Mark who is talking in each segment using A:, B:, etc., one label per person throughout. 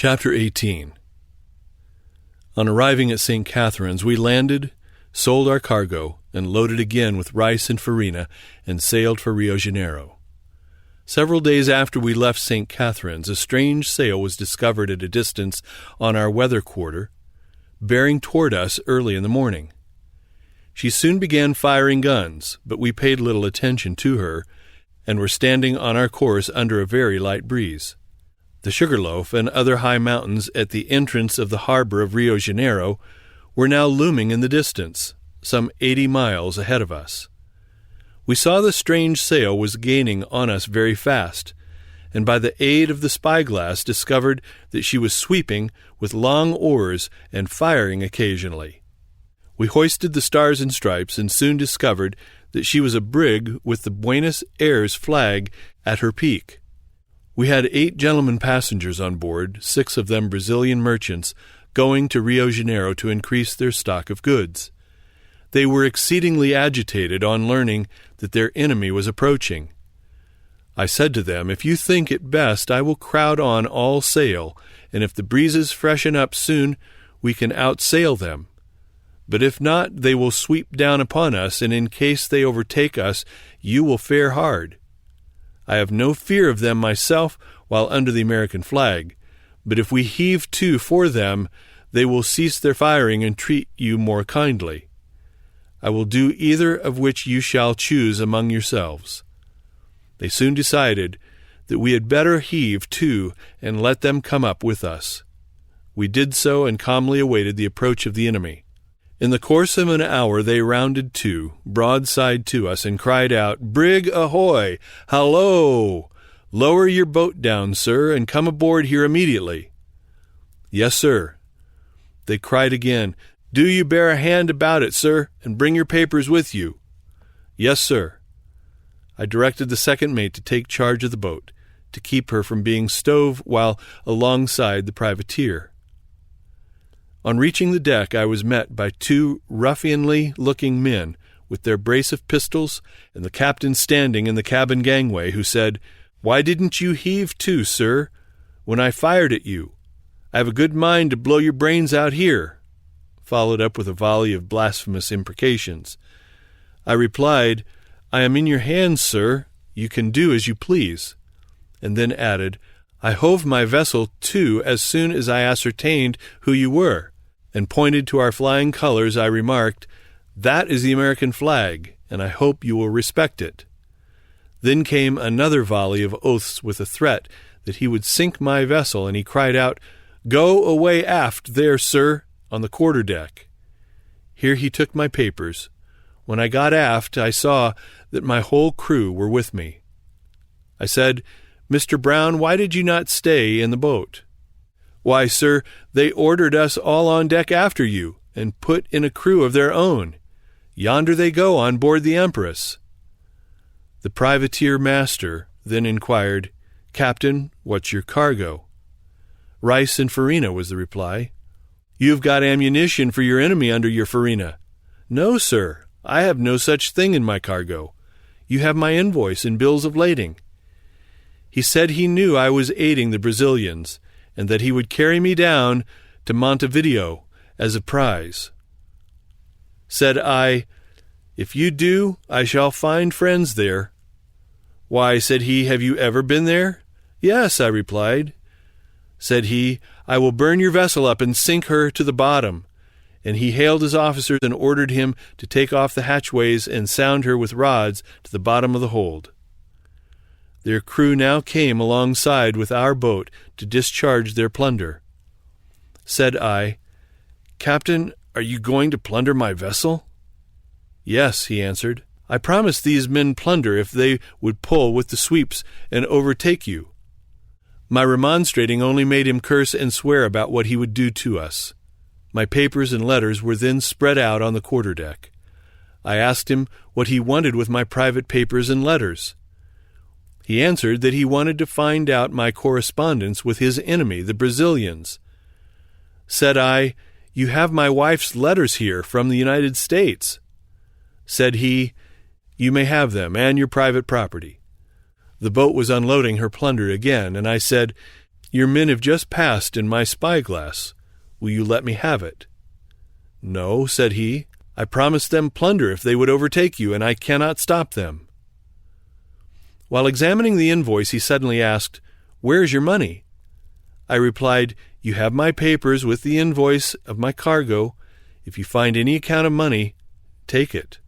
A: Chapter 18. On arriving at St. Catherine's, we landed, sold our cargo, and loaded again with rice and farina, and sailed for Rio Janeiro. Several days after we left St. Catherine's, a strange sail was discovered at a distance on our weather quarter, bearing toward us early in the morning. She soon began firing guns, but we paid little attention to her, and were standing on our course under a very light breeze. The Sugarloaf and other high mountains at the entrance of the harbor of Rio Janeiro were now looming in the distance, some 80 miles ahead of us. We saw the strange sail was gaining on us very fast, and by the aid of the spyglass discovered that she was sweeping with long oars and firing occasionally. We hoisted the stars and stripes and soon discovered that she was a brig with the Buenos Aires flag at her peak. We had 8 gentlemen passengers on board, 6 of them Brazilian merchants, going to Rio Janeiro to increase their stock of goods. They were exceedingly agitated on learning that their enemy was approaching. I said to them, "If you think it best, I will crowd on all sail, and if the breezes freshen up soon, we can outsail them. But if not, they will sweep down upon us, and in case they overtake us, you will fare hard. I have no fear of them myself while under the American flag, but if we heave to for them, they will cease their firing and treat you more kindly. I will do either of which you shall choose among yourselves." They soon decided that we had better heave to and let them come up with us. We did so and calmly awaited the approach of the enemy. In the course of an hour they rounded to, broadside to us, and cried out, "Brig ahoy! Hallo! Lower your boat down, sir, and come aboard here immediately." "Yes, sir." They cried again, "Do you bear a hand about it, sir, and bring your papers with you." "Yes, sir." I directed the second mate to take charge of the boat, to keep her from being stove while alongside the privateer. On reaching the deck, I was met by 2 ruffianly-looking men with their brace of pistols, and the captain standing in the cabin gangway, who said, "Why didn't you heave to, sir, when I fired at you? I have a good mind to blow your brains out here," followed up with a volley of blasphemous imprecations. I replied, "I am in your hands, sir. You can do as you please," and then added, "I hove my vessel to as soon as I ascertained who you were, and pointed to our flying colors. I remarked, 'That is the American flag, and I hope you will respect it.' Then came another volley of oaths with a threat that he would sink my vessel, and he cried out, 'Go away aft there, sir, on the quarter-deck.' Here he took my papers. When I got aft, I saw that my whole crew were with me. I said, 'Mr. Brown, why did you not stay in the boat?' 'Why, sir, they ordered us all on deck after you, and put in a crew of their own. Yonder they go on board the Empress.' The privateer master then inquired, 'Captain, what's your cargo?' 'Rice and farina,' was the reply. 'You've got ammunition for your enemy under your farina.' 'No, sir, I have no such thing in my cargo. You have my invoice and bills of lading.' He said he knew I was aiding the Brazilians, and that he would carry me down to Montevideo as a prize. Said I, 'If you do, I shall find friends there.' 'Why,' said he, 'have you ever been there?' 'Yes,' I replied. Said he, 'I will burn your vessel up and sink her to the bottom.' And he hailed his officers and ordered him to take off the hatchways and sound her with rods to the bottom of the hold. Their crew now came alongside with our boat to discharge their plunder. Said I, 'Captain, are you going to plunder my vessel?' 'Yes,' he answered. 'I promised these men plunder if they would pull with the sweeps and overtake you.' My remonstrating only made him curse and swear about what he would do to us. My papers and letters were then spread out on the quarter-deck. I asked him what he wanted with my private papers and letters. He answered that he wanted to find out my correspondence with his enemy, the Brazilians. Said I, 'You have my wife's letters here from the United States.' Said he, 'You may have them and your private property.' The boat was unloading her plunder again, and I said, Your men have just passed in my spyglass. Will you let me have it?" "No," said he. "I promised them plunder if they would overtake you, and I cannot stop them." While examining the invoice, he suddenly asked, "Where is your money?" I replied, "You have my papers with the invoice of my cargo. If you find any account of money, take it."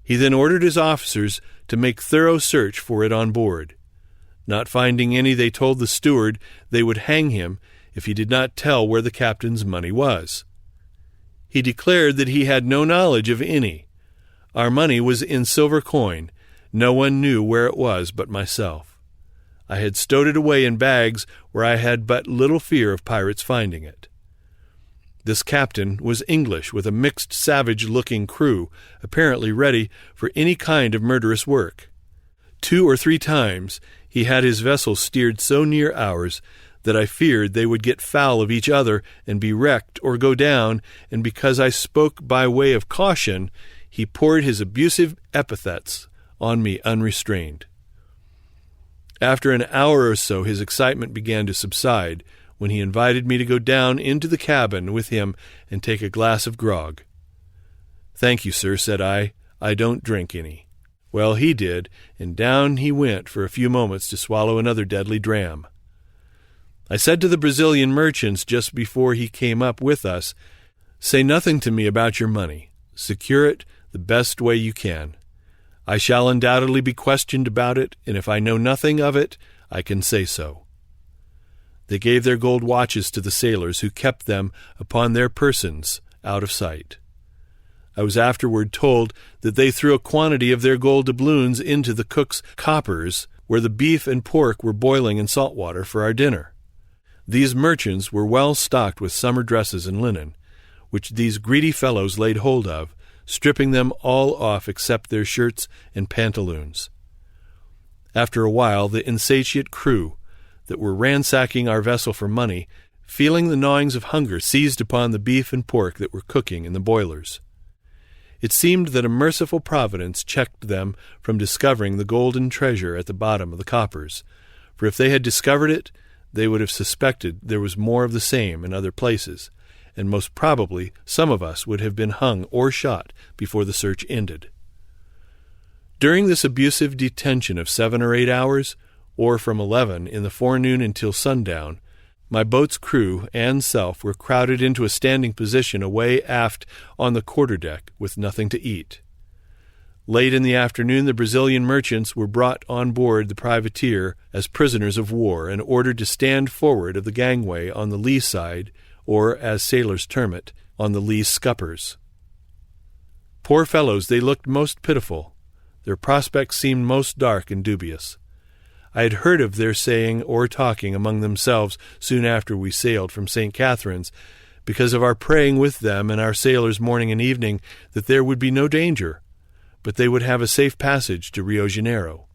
A: He then ordered his officers to make thorough search for it on board. Not finding any, they told the steward they would hang him if he did not tell where the captain's money was. He declared that he had no knowledge of any. Our money was in silver coin. No one knew where it was but myself. I had stowed it away in bags where I had but little fear of pirates finding it. This captain was English, with a mixed, savage-looking crew, apparently ready for any kind of murderous work. 2 or 3 times he had his vessel steered so near ours that I feared they would get foul of each other and be wrecked or go down, and because I spoke by way of caution, he poured his abusive epithets on me unrestrained. After an hour or so, his excitement began to subside, when he invited me to go down into the cabin with him and take a glass of grog. "Thank you, sir," said I. "I don't drink any." Well, he did, and down he went for a few moments to swallow another deadly dram. I said to the Brazilian merchants just before he came up with us, "Say nothing to me about your money. Secure it the best way you can. I shall undoubtedly be questioned about it, and if I know nothing of it, I can say so." They gave their gold watches to the sailors, who kept them upon their persons out of sight. I was afterward told that they threw a quantity of their gold doubloons into the cook's coppers, where the beef and pork were boiling in salt water for our dinner. These merchants were well stocked with summer dresses and linen, which these greedy fellows laid hold of, stripping them all off except their shirts and pantaloons. After a while, the insatiate crew that were ransacking our vessel for money, feeling the gnawings of hunger, seized upon the beef and pork that were cooking in the boilers. It seemed that a merciful providence checked them from discovering the golden treasure at the bottom of the coppers, for if they had discovered it, they would have suspected there was more of the same in other places, and most probably some of us would have been hung or shot before the search ended. During this abusive detention of 7 or 8 hours, or from 11 in the forenoon until sundown, my boat's crew and self were crowded into a standing position away aft on the quarterdeck with nothing to eat. Late in the afternoon, the Brazilian merchants were brought on board the privateer as prisoners of war and ordered to stand forward of the gangway on the lee side, or, as sailors term it, on the lee scuppers. Poor fellows, they looked most pitiful. Their prospects seemed most dark and dubious. I had heard of their saying or talking among themselves soon after we sailed from St. Catherine's, because of our praying with them and our sailors morning and evening that there would be no danger, but they would have a safe passage to Rio Janeiro.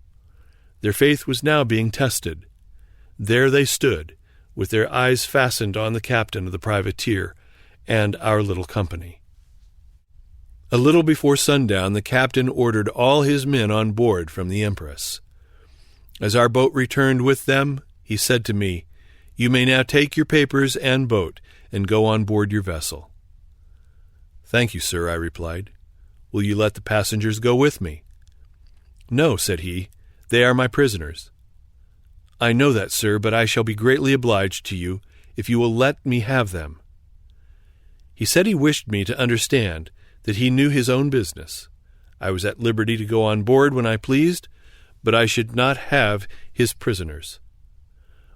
A: Their faith was now being tested. There they stood, with their eyes fastened on the captain of the privateer and our little company. A little before sundown, the captain ordered all his men on board from the Empress. As our boat returned with them, he said to me, "You may now take your papers and boat and go on board your vessel." "Thank you, sir," I replied. "Will you let the passengers go with me?" "No," said he. "They are my prisoners." "I know that, sir, but I shall be greatly obliged to you if you will let me have them." He said he wished me to understand that he knew his own business. I was at liberty to go on board when I pleased, but I should not have his prisoners.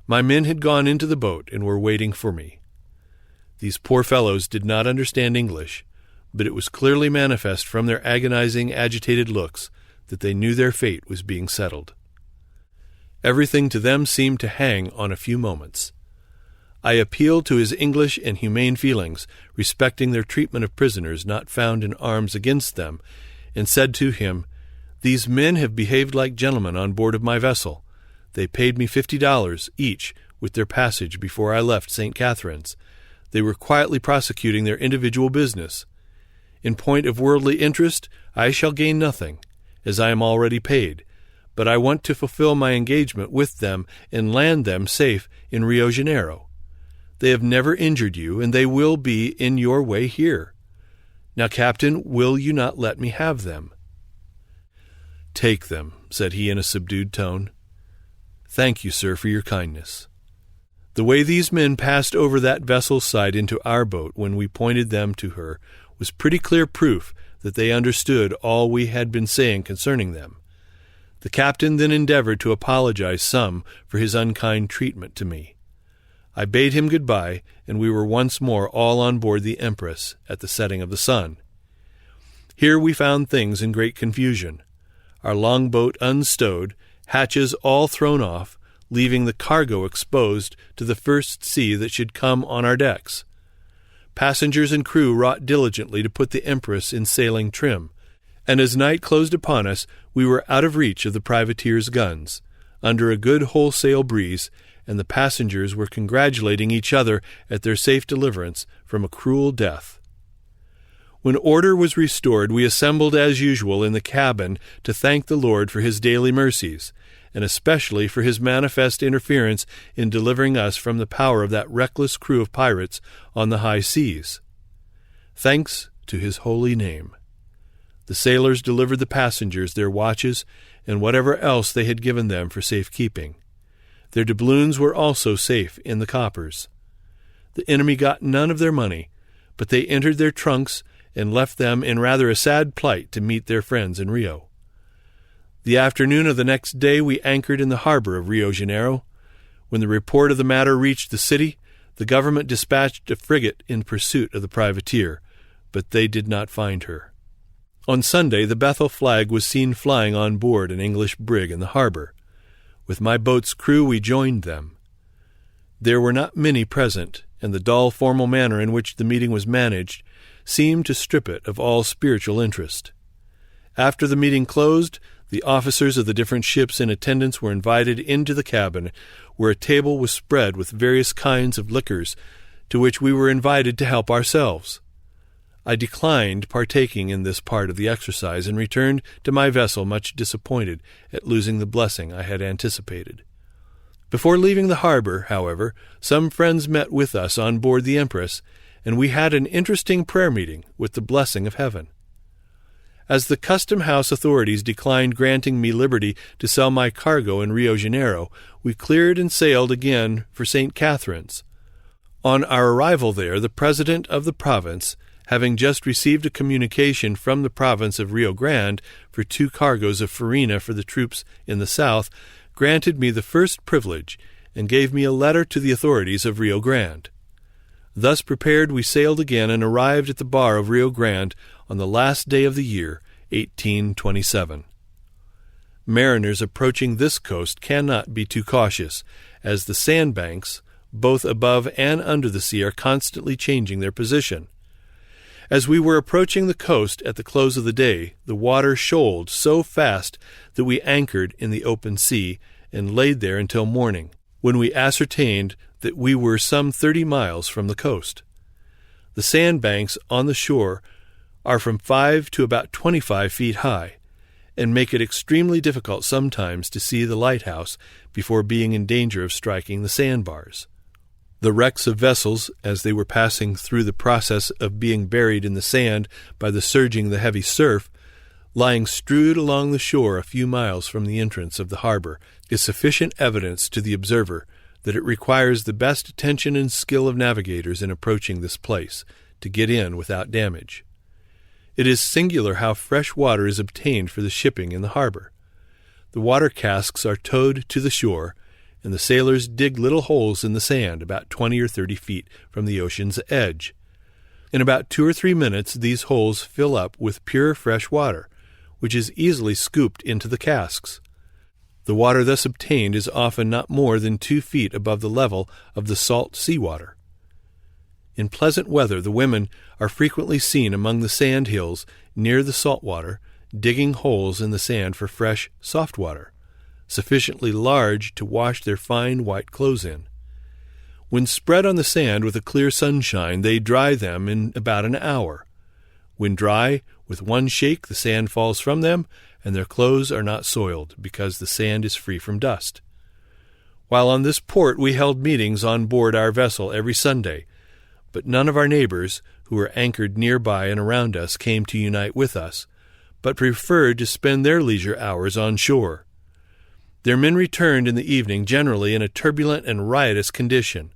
A: My men had gone into the boat and were waiting for me. These poor fellows did not understand English, but it was clearly manifest from their agonizing, agitated looks that they knew their fate was being settled. Everything to them seemed to hang on a few moments. I appealed to his English and humane feelings respecting their treatment of prisoners not found in arms against them, and said to him, "These men have behaved like gentlemen on board of my vessel. They paid me $50 each with their passage before I left St. Catherine's. They were quietly prosecuting their individual business. In point of worldly interest, I shall gain nothing, as I am already paid, but I want to fulfill my engagement with them and land them safe in Rio Janeiro. They have never injured you, and they will be in your way here. Now, Captain, will you not let me have them?" "Take them," said he in a subdued tone. "Thank you, sir, for your kindness." The way these men passed over that vessel's side into our boat when we pointed them to her was pretty clear proof that they understood all we had been saying concerning them. The captain then endeavored to apologize some for his unkind treatment to me. I bade him good-bye, and we were once more all on board the Empress at the setting of the sun. Here we found things in great confusion. Our longboat unstowed, hatches all thrown off, leaving the cargo exposed to the first sea that should come on our decks. Passengers and crew wrought diligently to put the Empress in sailing trim, and as night closed upon us, we were out of reach of the privateer's guns, under a good wholesale breeze, and the passengers were congratulating each other at their safe deliverance from a cruel death. When order was restored, we assembled as usual in the cabin to thank the Lord for his daily mercies, and especially for his manifest interference in delivering us from the power of that reckless crew of pirates on the high seas. Thanks to his holy name. The sailors delivered the passengers their watches and whatever else they had given them for safekeeping. Their doubloons were also safe in the coppers. The enemy got none of their money, but they entered their trunks and left them in rather a sad plight to meet their friends in Rio. The afternoon of the next day we anchored in the harbor of Rio Janeiro. When the report of the matter reached the city, the government dispatched a frigate in pursuit of the privateer, but they did not find her. On Sunday, the Bethel flag was seen flying on board an English brig in the harbor. With my boat's crew we joined them. There were not many present, and the dull, formal manner in which the meeting was managed seemed to strip it of all spiritual interest. After the meeting closed, the officers of the different ships in attendance were invited into the cabin, where a table was spread with various kinds of liquors, to which we were invited to help ourselves. I declined partaking in this part of the exercise and returned to my vessel much disappointed at losing the blessing I had anticipated. Before leaving the harbor, however, some friends met with us on board the Empress, and we had an interesting prayer meeting with the blessing of heaven. As the custom house authorities declined granting me liberty to sell my cargo in Rio Janeiro, we cleared and sailed again for St. Catherine's. On our arrival there, the president of the province, having just received a communication from the province of Rio Grande for 2 cargoes of farina for the troops in the south, granted me the first privilege and gave me a letter to the authorities of Rio Grande. Thus prepared, we sailed again and arrived at the bar of Rio Grande on the last day of the year, 1827. Mariners approaching this coast cannot be too cautious, as the sandbanks, both above and under the sea, are constantly changing their position. As we were approaching the coast at the close of the day, the water shoaled so fast that we anchored in the open sea and laid there until morning, when we ascertained that we were some 30 miles from the coast. The sandbanks on the shore are from 5 to about 25 feet high, and make it extremely difficult sometimes to see the lighthouse before being in danger of striking the sandbars. The wrecks of vessels, as they were passing through the process of being buried in the sand by the surging of the heavy surf, lying strewed along the shore a few miles from the entrance of the harbor, is sufficient evidence to the observer that it requires the best attention and skill of navigators in approaching this place to get in without damage. It is singular how fresh water is obtained for the shipping in the harbor. The water casks are towed to the shore, and the sailors dig little holes in the sand about 20 or 30 feet from the ocean's edge. In about 2 or 3 minutes these holes fill up with pure fresh water, which is easily scooped into the casks. The water thus obtained is often not more than 2 feet above the level of the salt seawater. In pleasant weather the women are frequently seen among the sand hills near the salt water, digging holes in the sand for fresh, soft water, sufficiently large to wash their fine white clothes in. When spread on the sand with a clear sunshine, they dry them in about an hour. When dry, with one shake the sand falls from them, and their clothes are not soiled, because the sand is free from dust. While on this port we held meetings on board our vessel every Sunday, but none of our neighbors, who were anchored nearby and around us, came to unite with us, but preferred to spend their leisure hours on shore. Their men returned in the evening, generally in a turbulent and riotous condition.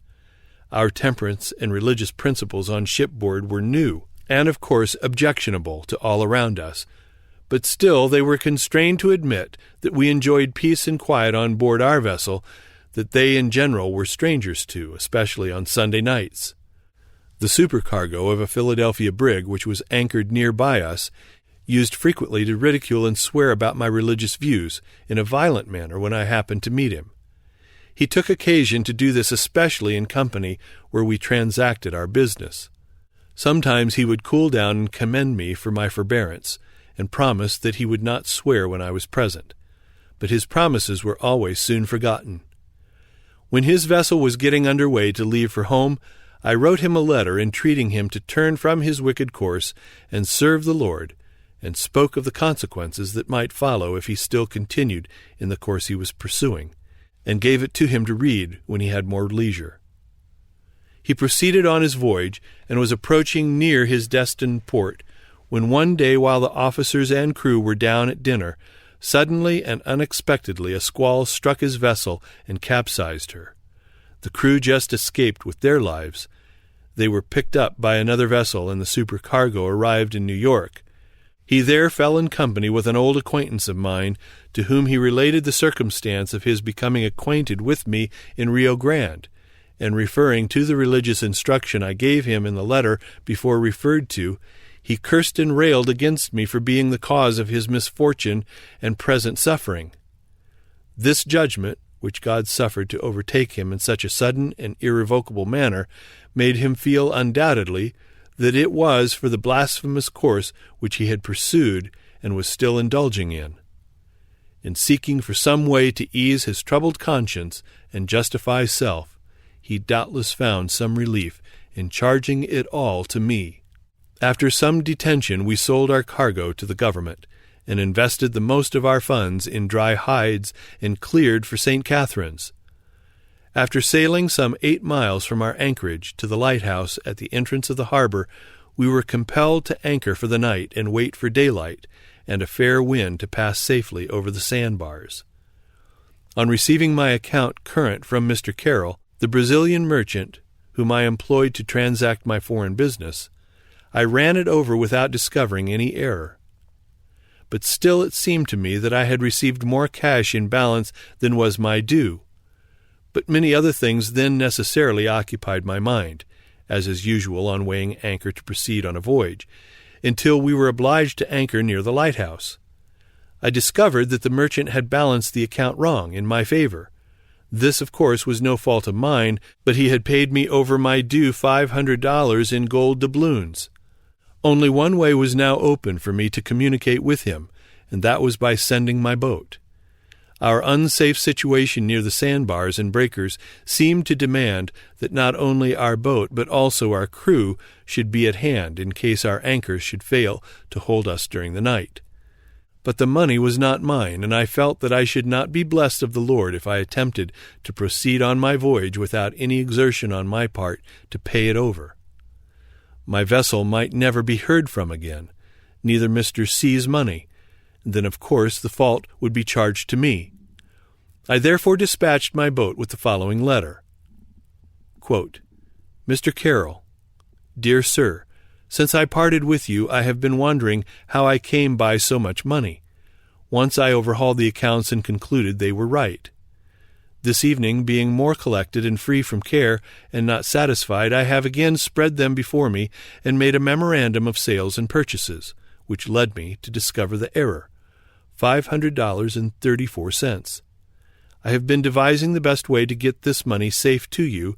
A: Our temperance and religious principles on shipboard were new, and of course objectionable to all around us, but still they were constrained to admit that we enjoyed peace and quiet on board our vessel that they in general were strangers to, especially on Sunday nights. The supercargo of a Philadelphia brig, which was anchored near by us, used frequently to ridicule and swear about my religious views in a violent manner when I happened to meet him. He took occasion to do this especially in company where we transacted our business. Sometimes he would cool down and commend me for my forbearance, and promise that he would not swear when I was present, but his promises were always soon forgotten. When his vessel was getting under way to leave for home, I wrote him a letter entreating him to turn from his wicked course and serve the Lord, and spoke of the consequences that might follow if he still continued in the course he was pursuing, and gave it to him to read when he had more leisure. He proceeded on his voyage, and was approaching near his destined port, when one day while the officers and crew were down at dinner, suddenly and unexpectedly a squall struck his vessel and capsized her. The crew just escaped with their lives. They were picked up by another vessel, and the supercargo arrived in New York. He there fell in company with an old acquaintance of mine, to whom he related the circumstance of his becoming acquainted with me in Rio Grande, and referring to the religious instruction I gave him in the letter before referred to, he cursed and railed against me for being the cause of his misfortune and present suffering. This judgment, which God suffered to overtake him in such a sudden and irrevocable manner, made him feel undoubtedly that it was for the blasphemous course which he had pursued and was still indulging in. In seeking for some way to ease his troubled conscience and justify self, he doubtless found some relief in charging it all to me. After some detention, we sold our cargo to the government, and invested the most of our funds in dry hides, and cleared for St. Catharines. After sailing some 8 miles from our anchorage to the lighthouse at the entrance of the harbor, we were compelled to anchor for the night and wait for daylight and a fair wind to pass safely over the sandbars. On receiving my account current from Mr. Carroll, the Brazilian merchant, whom I employed to transact my foreign business, I ran it over without discovering any error. But still it seemed to me that I had received more cash in balance than was my due. But many other things then necessarily occupied my mind, as is usual on weighing anchor to proceed on a voyage, until we were obliged to anchor near the lighthouse. I discovered that the merchant had balanced the account wrong in my favor. This, of course, was no fault of mine, but he had paid me over my due $500 in gold doubloons. Only one way was now open for me to communicate with him, and that was by sending my boat. Our unsafe situation near the sandbars and breakers seemed to demand that not only our boat but also our crew should be at hand in case our anchors should fail to hold us during the night. But the money was not mine, and I felt that I should not be blessed of the Lord if I attempted to proceed on my voyage without any exertion on my part to pay it over. My vessel might never be heard from again, neither Mr. C.'s money. Then, of course, the fault would be charged to me. I therefore dispatched my boat with the following letter. Quote, Mr. Carroll, Dear Sir, since I parted with you, I have been wondering how I came by so much money. Once I overhauled the accounts and concluded they were right. This evening, being more collected and free from care, and not satisfied, I have again spread them before me, and made a memorandum of sales and purchases, which led me to discover the error, $500.34. I have been devising the best way to get this money safe to you,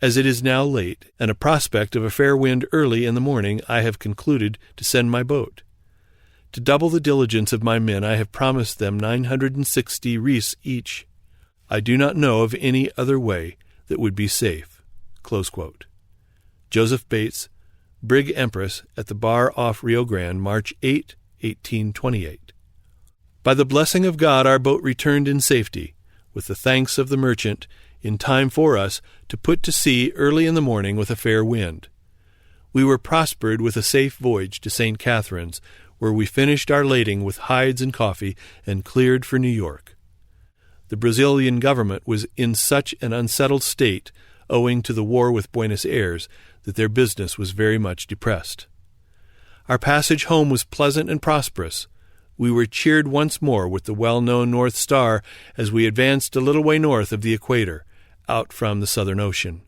A: as it is now late, and a prospect of a fair wind early in the morning, I have concluded to send my boat. To double the diligence of my men, I have promised them 960 reis each. I do not know of any other way that would be safe. Close quote. Joseph Bates, Brig Empress, at the bar off Rio Grande, March 8, 1828. By the blessing of God our boat returned in safety, with the thanks of the merchant, in time for us to put to sea early in the morning with a fair wind. We were prospered with a safe voyage to St. Catherine's, where we finished our lading with hides and coffee and cleared for New York. The Brazilian government was in such an unsettled state, owing to the war with Buenos Aires, that their business was very much depressed. Our passage home was pleasant and prosperous. We were cheered once more with the well-known North Star as we advanced a little way north of the equator, out from the Southern Ocean.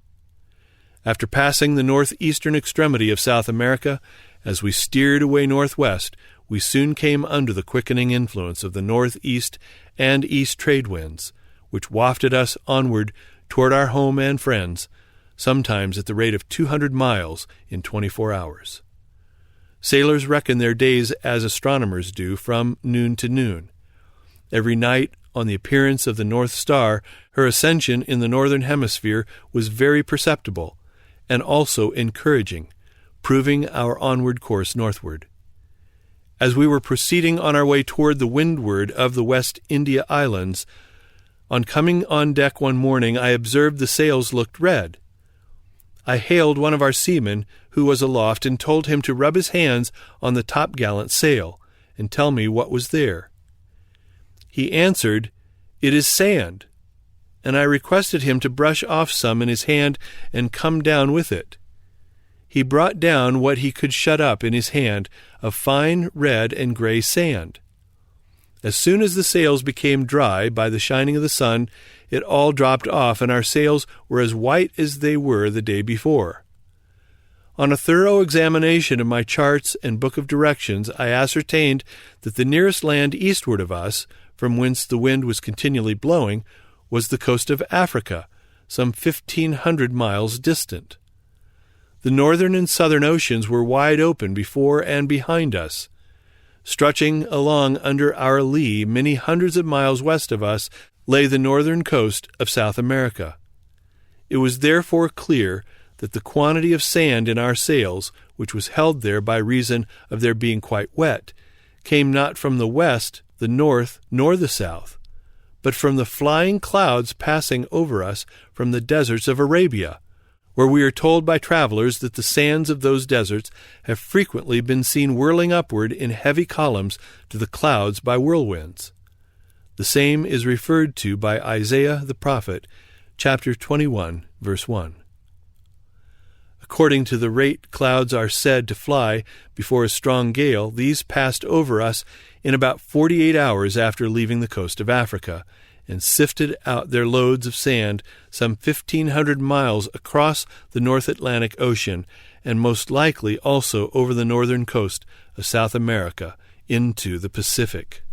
A: After passing the northeastern extremity of South America, as we steered away northwest, we soon came under the quickening influence of the northeast and east trade winds, which wafted us onward toward our home and friends, sometimes at the rate of 200 miles in 24 hours. Sailors reckon their days as astronomers do, from noon to noon. Every night, on the appearance of the North Star, her ascension in the northern hemisphere was very perceptible, and also encouraging, proving our onward course northward. As we were proceeding on our way toward the windward of the West India Islands, on coming on deck one morning I observed the sails looked red. I hailed one of our seamen who was aloft and told him to rub his hands on the topgallant sail and tell me what was there. He answered, "It is sand," and I requested him to brush off some in his hand and come down with it. He brought down what he could shut up in his hand of fine red and gray sand. As soon as the sails became dry by the shining of the sun, it all dropped off, and our sails were as white as they were the day before. On a thorough examination of my charts and book of directions, I ascertained that the nearest land eastward of us, from whence the wind was continually blowing, was the coast of Africa, some 1,500 miles distant. The northern and southern oceans were wide open before and behind us. Stretching along under our lee many hundreds of miles west of us lay the northern coast of South America. It was therefore clear that the quantity of sand in our sails, which was held there by reason of their being quite wet, came not from the west, the north, nor the south, but from the flying clouds passing over us from the deserts of Arabia, where we are told by travelers that the sands of those deserts have frequently been seen whirling upward in heavy columns to the clouds by whirlwinds. The same is referred to by Isaiah the prophet, chapter 21, verse 1. According to the rate clouds are said to fly before a strong gale, these passed over us in about 48 hours after leaving the coast of Africa, and sifted out their loads of sand some 1,500 miles across the North Atlantic Ocean, and most likely also over the northern coast of South America into the Pacific.